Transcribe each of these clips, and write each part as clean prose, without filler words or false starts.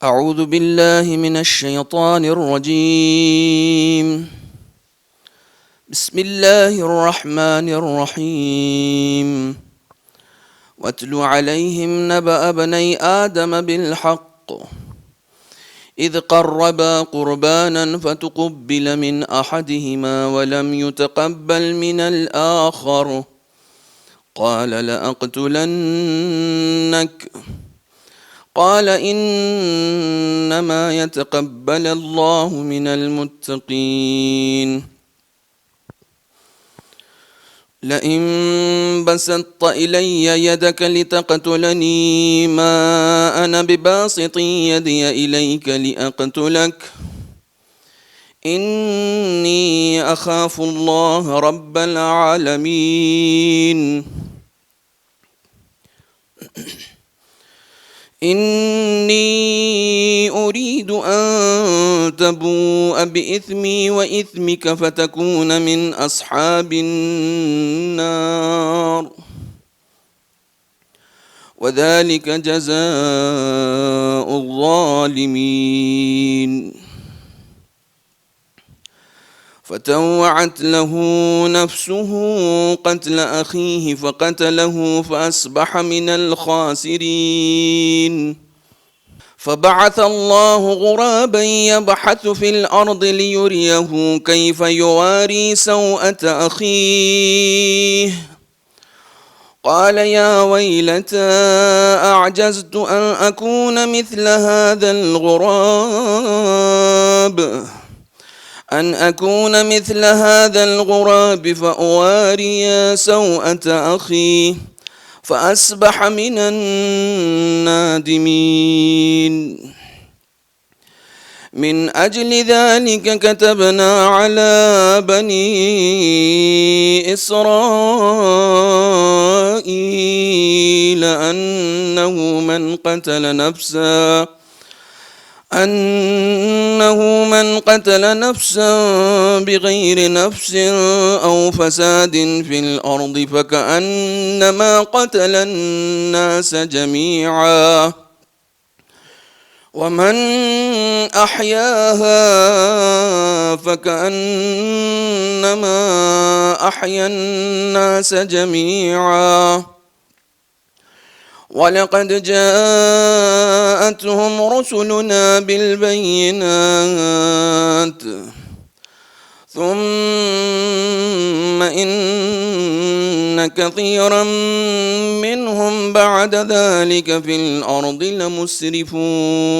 أعوذ بالله من الشيطان الرجيم. بسم الله الرحمن الرحيم. واتل عليهم نبأ ابني آدم بالحق إذ قربا قربانا فتقبل من أحدهما ولم يتقبل من الآخر قال لأقتلنك قال إنما يتقبل الله من المتقين. لئن بسطت إلي يدك لتقتلني ما أنا بباسط يدي إليك لأقتلك إني أخاف الله رب العالمين. إني أريد أن تبوء بإثمي وإثمك فتكون من أصحاب النار وذلك جزاء الظالمين. فتوعت له نفسه قتل أخيه فقتله فأصبح من الخاسرين. فبعث الله غرابا يبحث في الأرض ليريه كيف يواري سوءة أخيه قال يا ويلتى أعجزت أن أكون مثل هذا الغراب فأواري سوءة أخي فأصبح من النادمين. من أجل ذلك كتبنا على بني إسرائيل أنه من قتل نفسا بغير نفس أو فساد في الأرض فكأنما قتل الناس جميعا ومن أحياها فكأنما أحيا الناس جميعا. ولقد جاءتهم رسلنا بالبينات ثم إن كثيرا منهم بعد ذلك في الأرض لمسرفون.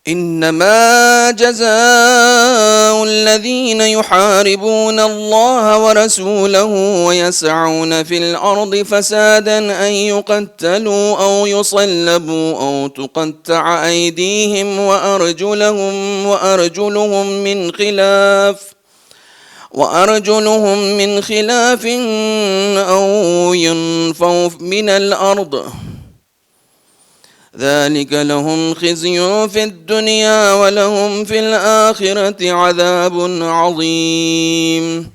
إنما جزاء الذين يحاربون الله ورسوله ويسعون في الأرض فسادا أن يقتلوا أو يصلبوا أو تقطع أيديهم وأرجلهم من خلاف أو ينفوا من الأرض ذلك لهم خزي في الدنيا ولهم في الآخرة عذاب عظيم.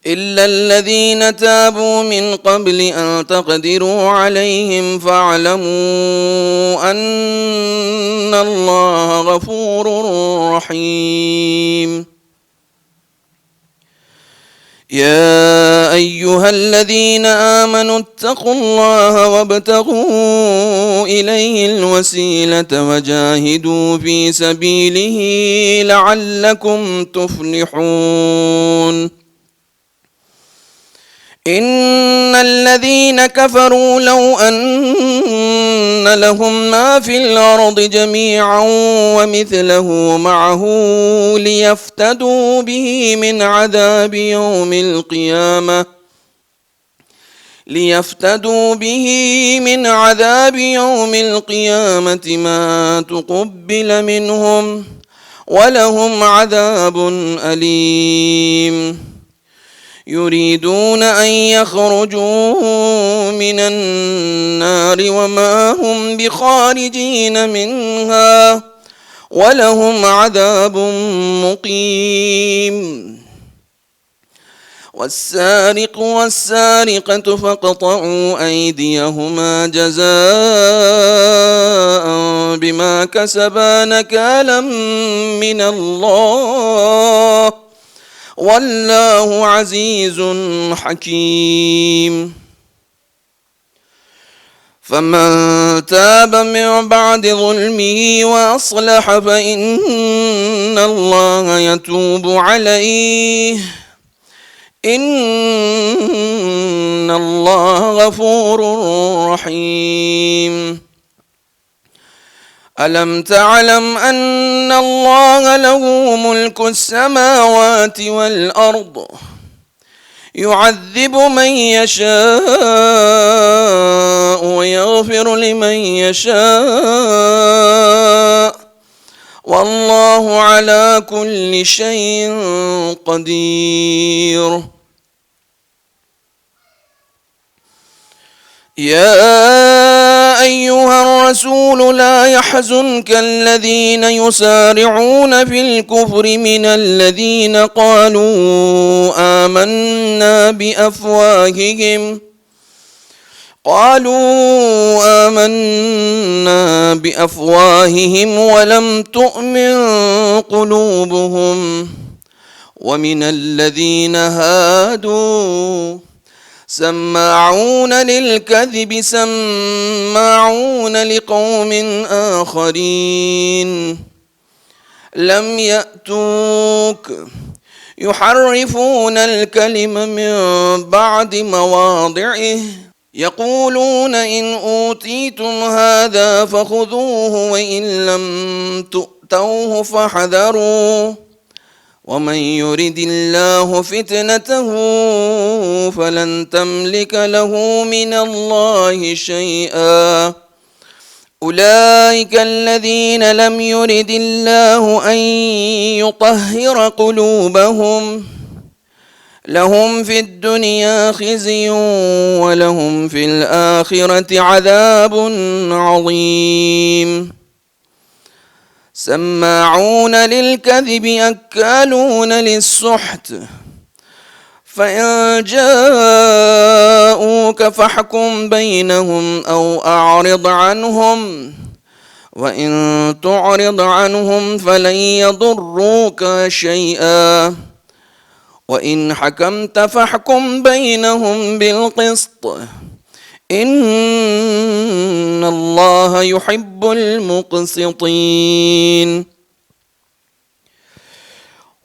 إلا الذين تابوا من قبل أن تقدروا عليهم فاعلموا أن الله غفور رحيم. يا أيها الذين آمنوا اتقوا الله وابتغوا إليه الوسيلة وجاهدوا في سبيله لعلكم تفلحون. إن الذين كفروا لو أن لهم ما في الأرض جميعا ومثله معه ليفتدوا به من عذاب يوم القيامة ما تقبل منهم ولهم عذاب أليم. يريدون أن يخرجوا من النار وما هم بخارجين منها ولهم عذاب مقيم. والسارق والسارقة فاقطعوا أيديهما جزاء بما كسبا نكالا من الله والله عزيز حكيم. فمن تاب من بعد ظلمه وأصلح فإن الله يتوب عليه إن الله غفور رحيم. ألم تعلم أن الله له ملك السماوات والأرض يعذب من يشاء ويغفر لمن يشاء والله على كل شيء قدير. يا أيها الرسول لا يحزنك الذين يسارعون في الكفر من الذين قالوا آمنا بأفواههم ولم تؤمن قلوبهم ومن الذين هادوا سماعون للكذب سماعون لقوم آخرين لم يأتوك يحرفون الكلم من بعد مواضعه يقولون إن أوتيتم هذا فخذوه وإن لم تؤتوه فاحذروا ومن يرد الله فتنته فلن تملك له من الله شيئا. أولئك الذين لم يرد الله أن يطهر قلوبهم لهم في الدنيا خزي ولهم في الآخرة عذاب عظيم. سماعون للكذب أكالون للسحت فإن جاءوك فاحكم بينهم أو أعرض عنهم وإن تعرض عنهم فلن يضروك شيئا وإن حكمت فاحكم بينهم بالقسط إن الله يحب المقسطين.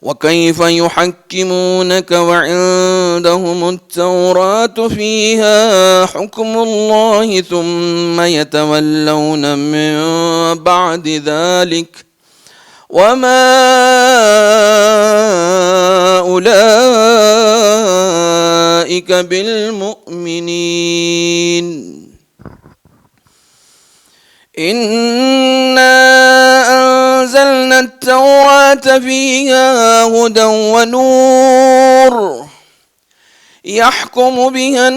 وكيف يحكمونك وعندهم التوراة فيها حكم الله ثم يتولون من بعد ذلك وما أولئك بالمؤمنين. إنا أنزلنا التوراة فيها هدى ونور يحكم بها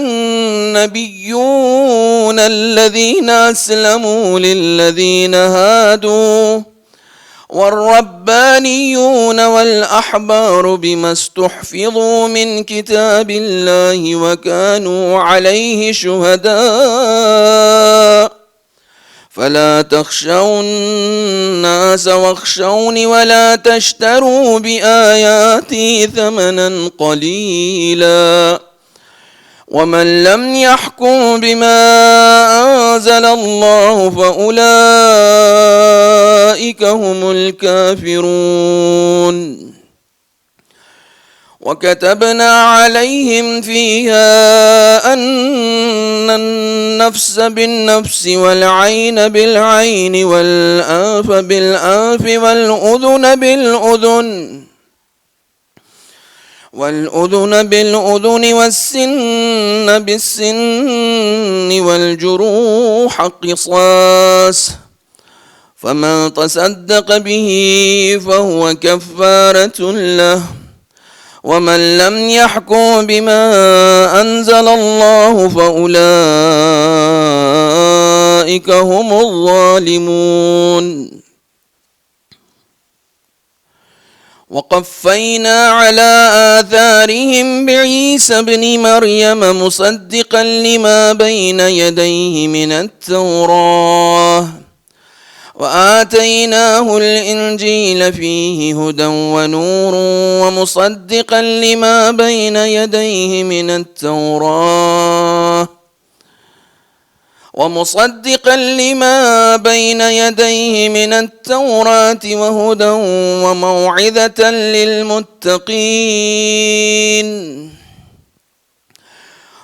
النبيون الذين أسلموا للذين هادوا والربانيون والأحبار بما استحفظوا من كتاب الله وكانوا عليه شهداء فلا تخشوا الناس واخشوني ولا تشتروا بآياتي ثمنا قليلا ومن لم يحكم بما أنزل الله فأولئك هم الكافرون. وكتبنا عليهم فيها أن النفس بالنفس والعين بالعين والأنف بالأنف والأذن بالأذن والسن بالسن والجروح قصاص فمن تصدق به فهو كفارة له ومن لم يحكم بما أنزل الله فأولئك هم الظالمون. وقفينا على آثارهم بعيسى ابن مريم مصدقا لما بين يديه من التوراة وآتيناه الإنجيل فيه هدى ونور ومصدقا لما بين يديه من التوراة وهدى وموعظة للمتقين.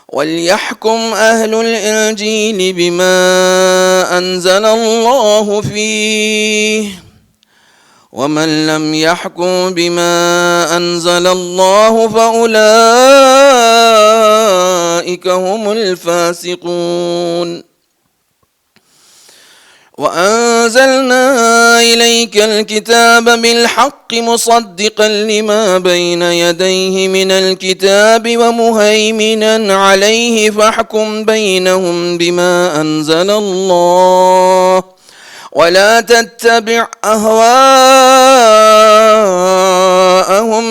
وليحكم أهل الإنجيل بما أنزل الله فيه ومن لم يحكم بما أنزل الله فأولئك هم الفاسقون. وأنزلنا إليك الكتاب بالحق مصدقا لما بين يديه من الكتاب ومهيمنا عليه فاحكم بينهم بما أنزل الله ولا تتبع أهواءهم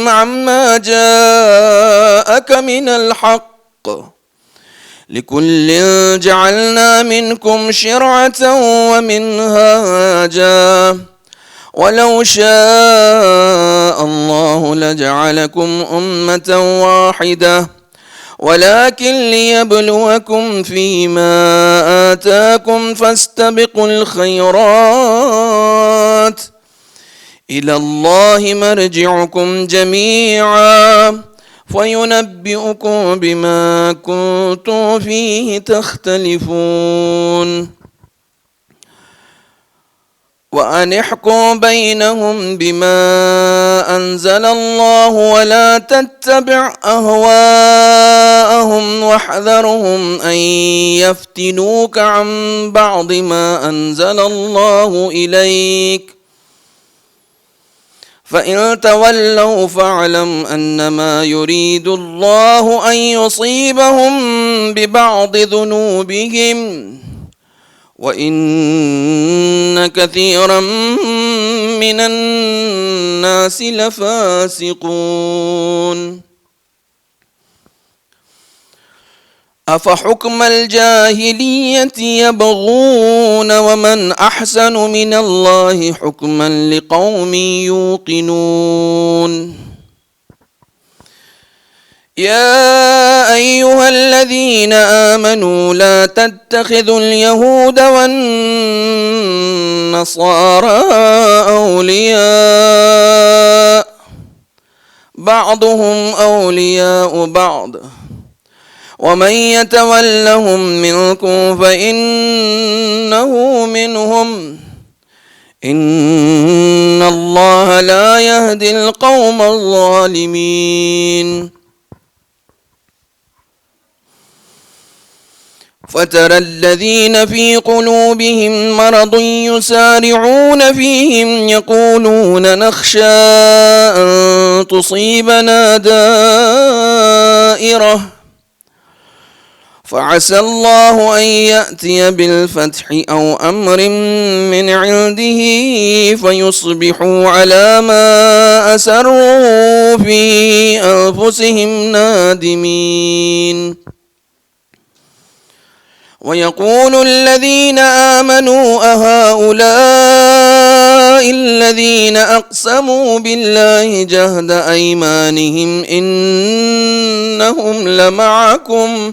عما جاءك من الحق لكل جعلنا منكم شرعة ومنهاجا ولو شاء الله لجعلكم أمة واحدة ولكن ليبلوكم فيما آتاكم فاستبقوا الخيرات إلى الله مرجعكم جميعا فينبئكم بما كنتم فيه تختلفون. وأن احكم بينهم بما أنزل الله ولا تتبع أهواءهم واحذرهم أن يفتنوك عن بعض ما أنزل الله إليك فإن تولوا فاعلم أنما يريد الله أن يصيبهم ببعض ذنوبهم وإن كثيرا من الناس لفاسقون. أفحكم الجاهلية يبغون ومن أحسن من الله حكما لقوم يوقنون. يا أيها الذين آمنوا لا تتخذوا اليهود والنصارى أولياء بعضهم أولياء بعض ومن يتولهم منكم فإنه منهم إن الله لا يهدي القوم الظالمين. فترى الذين في قلوبهم مرض يسارعون فيهم يقولون نخشى أن تصيبنا دائرة فعسى الله أن يأتي بالفتح أو أمر من عنده فيصبحوا على ما أسروا في أنفسهم نادمين. ويقول الذين آمنوا أهؤلاء الذين أقسموا بالله جهد أيمانهم إنهم لمعكم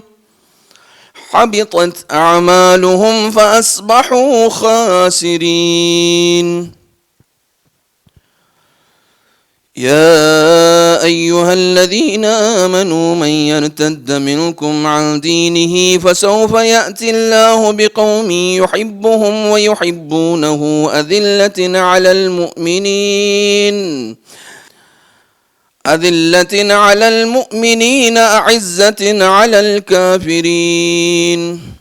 حبطت أعمالهم فأصبحوا خاسرين. يا أيها الذين آمنوا من يرتد منكم عن دينه فسوف يأتي الله بقوم يحبهم ويحبونه أذلة على المؤمنين أعزة على الكافرين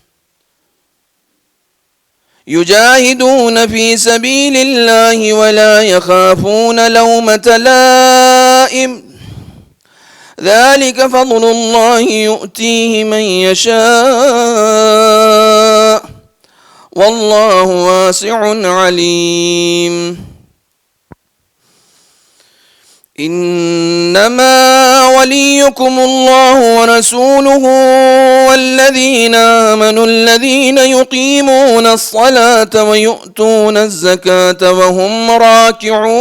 يجاهدون في سبيل الله ولا يخافون لومة لائم ذلك فضل الله يؤتيه من يشاء والله واسع عليم. إنما وليكم الله ورسوله والذين آمنوا الذين يقيمون الصلاة ويؤتون الزكاة وهم راكعون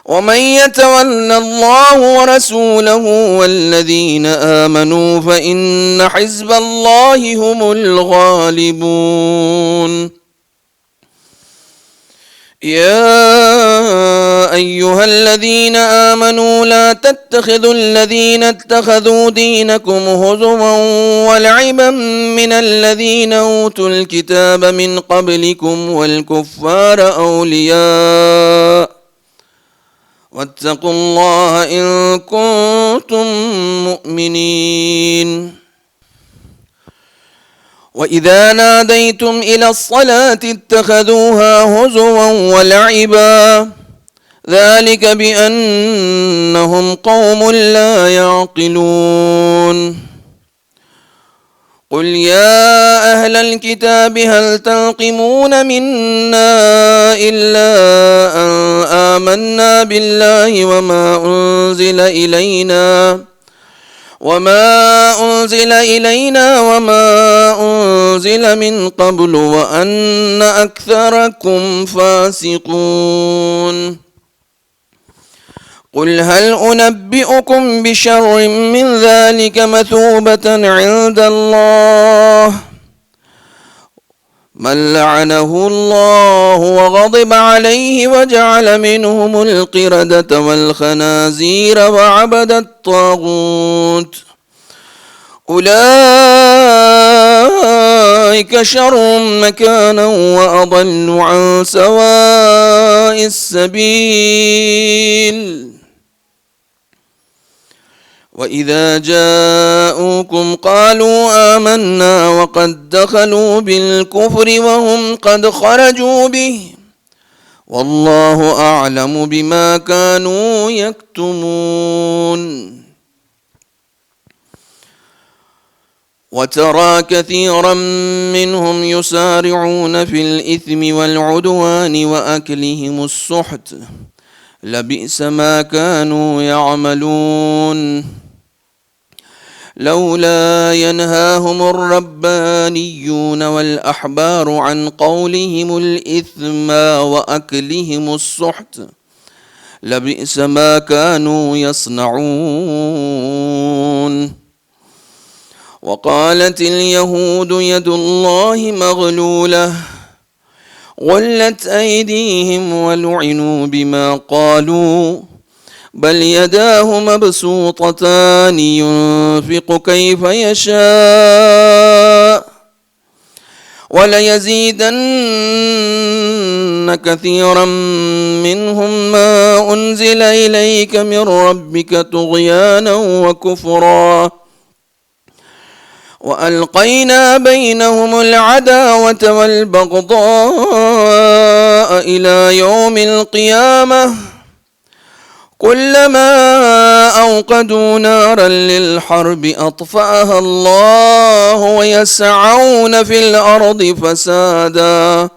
ومن يتول الله ورسوله والذين آمنوا فإن حزب الله هم الغالبون. يا أيها الذين آمنوا لا تتخذوا الذين اتخذوا دينكم هزوا ولعبا من الذين أوتوا الكتاب من قبلكم والكفار أولياء واتقوا الله إن كنتم مؤمنين. وإذا ناديتم إلى الصلاة اتخذوها هزوا ولعبا ذلك بأنهم قوم لا يعقلون. قل يا أهل الكتاب هل تنقمون منا إلا أن آمنا بالله وما أنزل إلينا وما أنزل من قبل وأن أكثركم فاسقون. قل هل أنبئكم بشر من ذلك مثوبة عند الله من لعنه الله وغضب عليه وجعل منهم القردة والخنازير وعبد الطاغوت أولئك شر مكانا وأضل عن سواء السبيل. وإذا جاءوكم قالوا آمنا وقد دخلوا بالكفر وهم قد خرجوا به والله أعلم بما كانوا يكتمون. وترى كثيرا منهم يسارعون في الإثم والعدوان وأكلهم السحت لبئس ما كانوا يعملون. لولا ينهاهم الربانيون والأحبار عن قولهم الإثم وأكلهم السحت لبئس ما كانوا يصنعون. وقالت اليهود يد الله مغلولة غلت أيديهم ولعنوا بما قالوا بل يداه مبسوطتان ينفق كيف يشاء وليزيدن كثيرا منهم ما أنزل إليك من ربك طغيانا وكفرا وألقينا بينهم العداوة والبغضاء إلى يوم القيامة كلما أوقدوا نارا للحرب أطفأها الله ويسعون في الأرض فسادا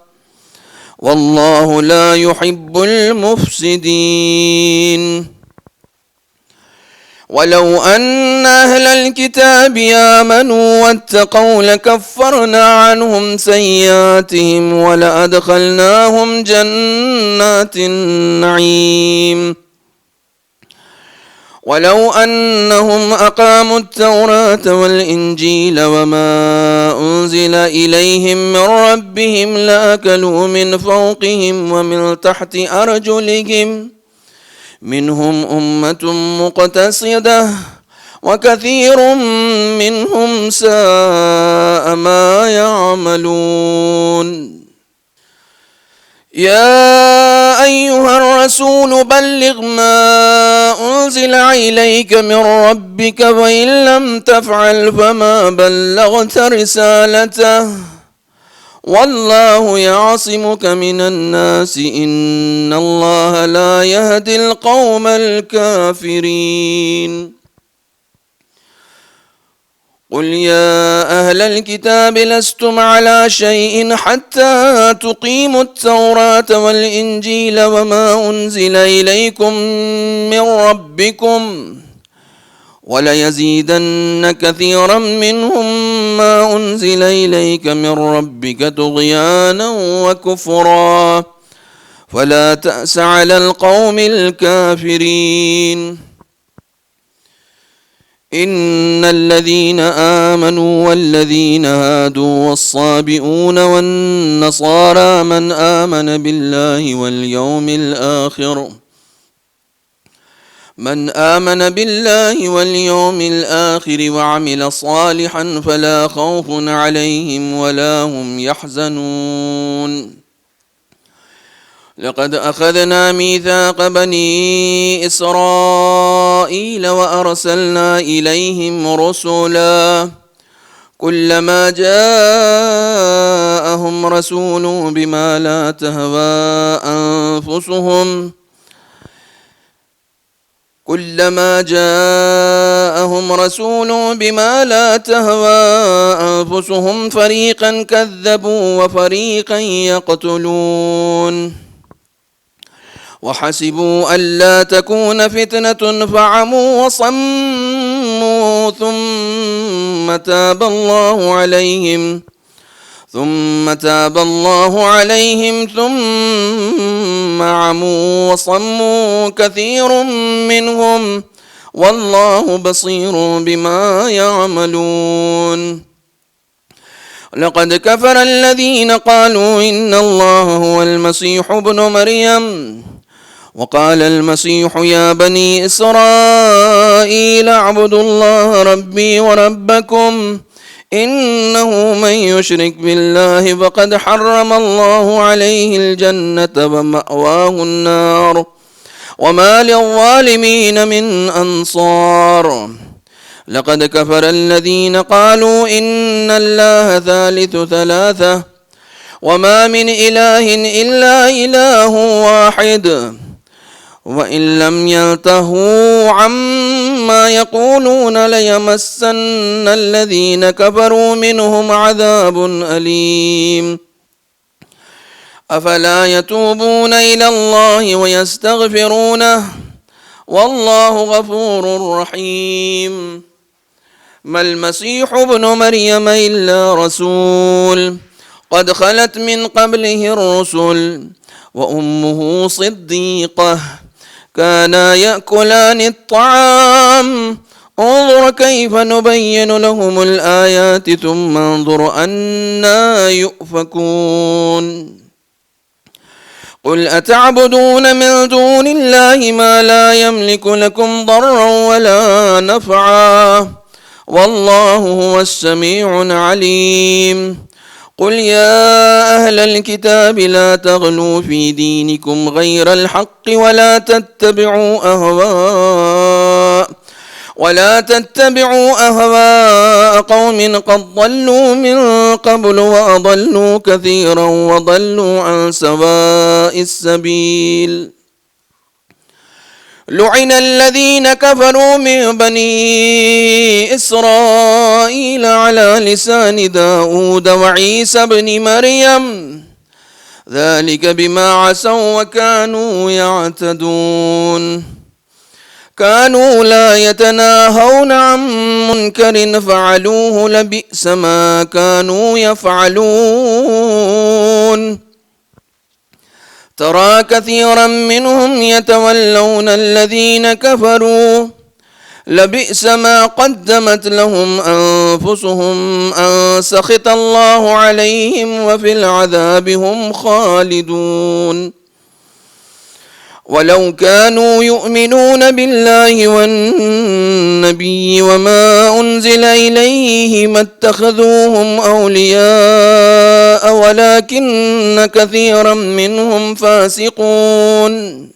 والله لا يحب المفسدين. ولو أن أهل الكتاب آمنوا واتقوا لكفرنا عنهم سيئاتهم ولأدخلناهم جنات النعيم. ولو أنهم أقاموا التوراة والإنجيل وما أنزل إليهم من ربهم لأكلوا من فوقهم ومن تحت أرجلهم منهم أمة مقتصدة وكثير منهم ساء ما يعملون. يا أيها الرسول بلغ ما أنزل إليك من ربك وإن لم تفعل فما بلغت رسالته والله يعصمك من الناس إن الله لا يهدي القوم الكافرين. قل يا أهل الكتاب لستم على شيء حتى تقيموا التوراة والإنجيل وما أنزل إليكم من ربكم وليزيدن كثيرا منهم ما أنزل إليك من ربك طغيانا وكفرا فلا تأس على القوم الكافرين. إن الذين آمنوا والذين هادوا والصابئون والنصارى من آمن بالله واليوم الآخر وعمل صالحا فلا خوف عليهم ولا هم يحزنون. لقد أخذنا ميثاق بني إسرائيل وأرسلنا إليهم رسلا كلما جاءهم رسول بما لا تهوى أنفسهم فريقا كذبوا وفريقا يقتلون وحسبوا ألا تكون فتنة فعموا وصموا ثم تاب الله عليهم ثم عموا وصموا كثير منهم والله بصير بما يعملون. لقد كفر الذين قالوا إن الله هو المسيح ابن مريم وقال المسيح يا بني إسرائيل اعبدوا الله ربي وربكم إنه من يشرك بالله فقد حرم الله عليه الجنة ومأواه النار وما للظالمين من أنصار. لقد كفر الذين قالوا إن الله ثالث ثلاثة وما من إله إلا إله واحد وإن لم ينتهوا عما يقولون ليمسن الذين كفروا منهم عذاب أليم. أفلا يتوبون إلى الله ويستغفرونه والله غفور رحيم. ما المسيح ابن مريم إلا رسول قد خلت من قبله الرسل وأمه صديقة كانا يأكلان الطعام انظر كيف نبين لهم الآيات ثم انظر أنا يؤفكون. قل أتعبدون من دون الله ما لا يملك لكم ضرا ولا نفعا والله هو السميع العليم. قل يا أهل الكتاب لا تغلوا في دينكم غير الحق ولا تتبعوا أهواء قوم قد ضلوا من قبل وأضلوا كثيرا وضلوا عن سواء السبيل. لعن الذين كفروا من بني إسرائيل على لسان داود وعيسى بن مريم ذلك بما عصوا وكانوا يعتدون. كانوا لا يتناهون عن منكر فعلوه لبئس ما كانوا يفعلون. ترى كثيرا منهم يتولون الذين كفروا لبئس ما قدمت لهم أنفسهم أن سخط الله عليهم وفي العذاب هم خالدون. ولو كانوا يؤمنون بالله والنبي وما أنزل إليه ما اتخذوهم أولياء ولكن كثيرا منهم فاسقون.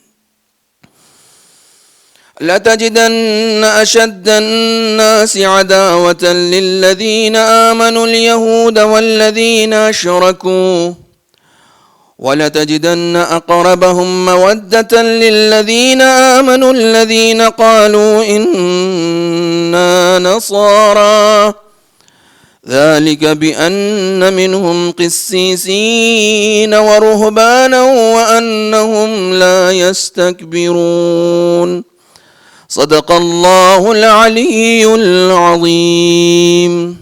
لتجدن أشد الناس عداوة للذين آمنوا اليهود والذين أشركوا ولتجدن أقربهم مودة للذين آمنوا الذين قالوا إنا نصارى ذلك بأن منهم قسيسين ورهبانا وأنهم لا يستكبرون. صدق الله العلي العظيم.